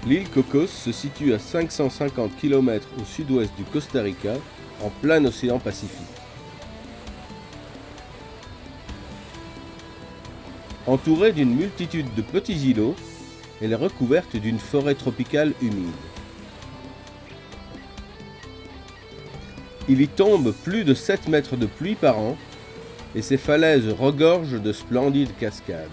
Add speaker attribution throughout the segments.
Speaker 1: L'île Cocos se situe à 550 km au sud-ouest du Costa Rica, en plein océan Pacifique. Entourée d'une multitude de petits îlots, elle est recouverte d'une forêt tropicale humide. Il y tombe plus de 7 mètres de pluie par an et ses falaises regorgent de splendides cascades.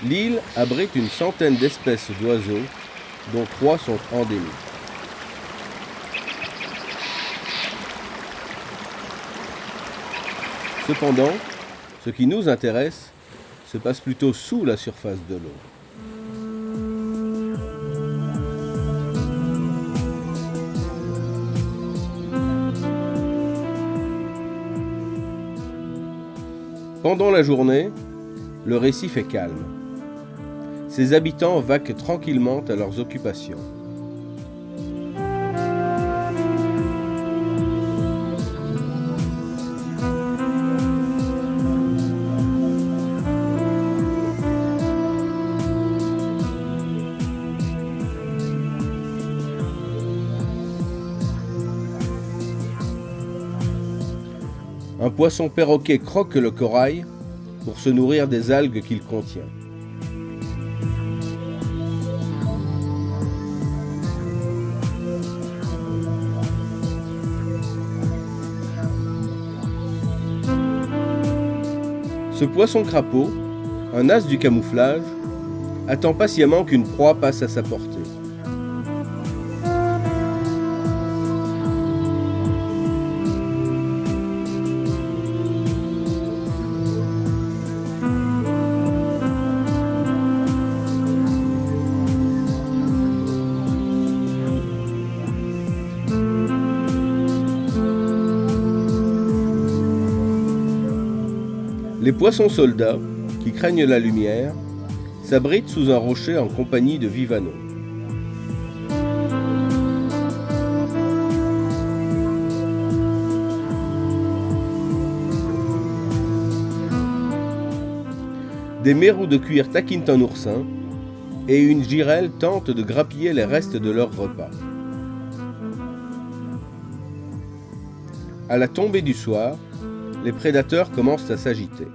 Speaker 1: L'île abrite une centaine d'espèces d'oiseaux, dont 3 sont endémiques. Cependant, ce qui nous intéresse se passe plutôt sous la surface de l'eau. Pendant la journée, le récif est calme. Ses habitants vaquent tranquillement à leurs occupations. Un poisson perroquet croque le corail pour se nourrir des algues qu'il contient. Ce poisson-crapaud, un as du camouflage, attend patiemment qu'une proie passe à sa portée. Les poissons-soldats, qui craignent la lumière, s'abritent sous un rocher en compagnie de Vivano. Des mérous de cuir taquinent un oursin, et une girelle tente de grappiller les restes de leur repas. À la tombée du soir, les prédateurs commencent à s'agiter.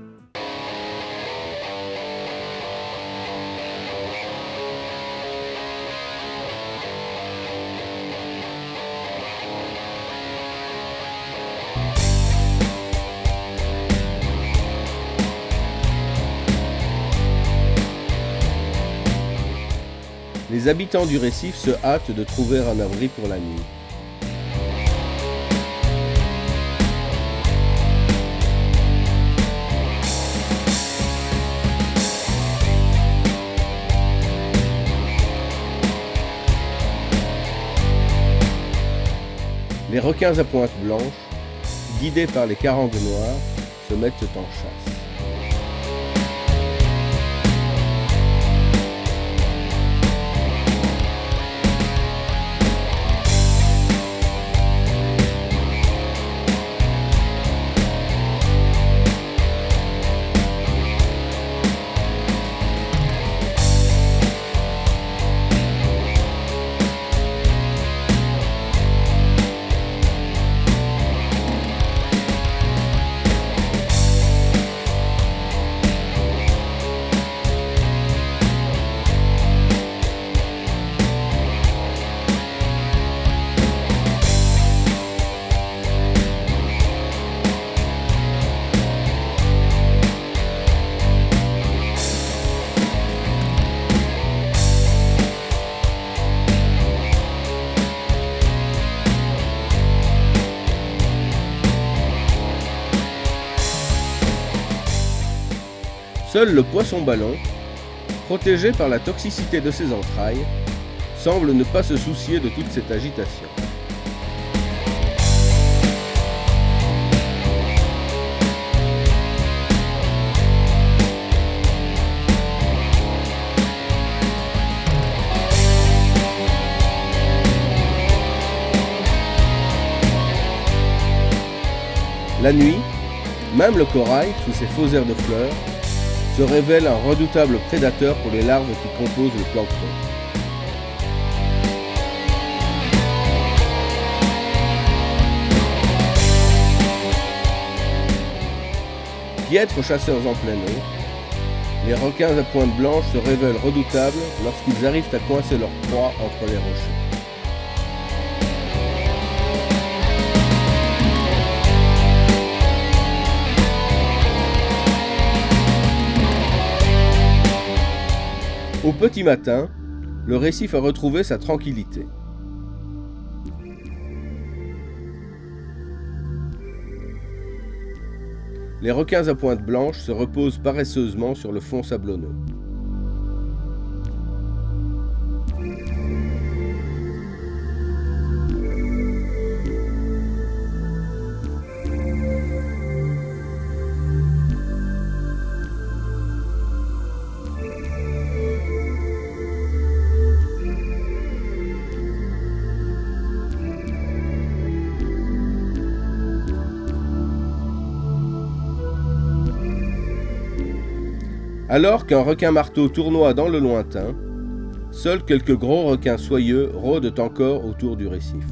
Speaker 1: Les habitants du récif se hâtent de trouver un abri pour la nuit. Les requins à pointe blanche, guidés par les carangues noires, se mettent en chasse. Seul le poisson-ballon, protégé par la toxicité de ses entrailles, semble ne pas se soucier de toute cette agitation. La nuit, Même le corail, sous ses faux airs de fleurs, se révèle un redoutable prédateur pour les larves qui composent le plancton. Piètres chasseurs en pleine eau, les requins à pointe blanche se révèlent redoutables lorsqu'ils arrivent à coincer leur proie entre les rochers. Au petit matin, le récif a retrouvé sa tranquillité. Les requins à pointe blanche se reposent paresseusement sur le fond sablonneux. Alors qu'un requin-marteau tournoie dans le lointain, seuls quelques gros requins soyeux rôdent encore autour du récif.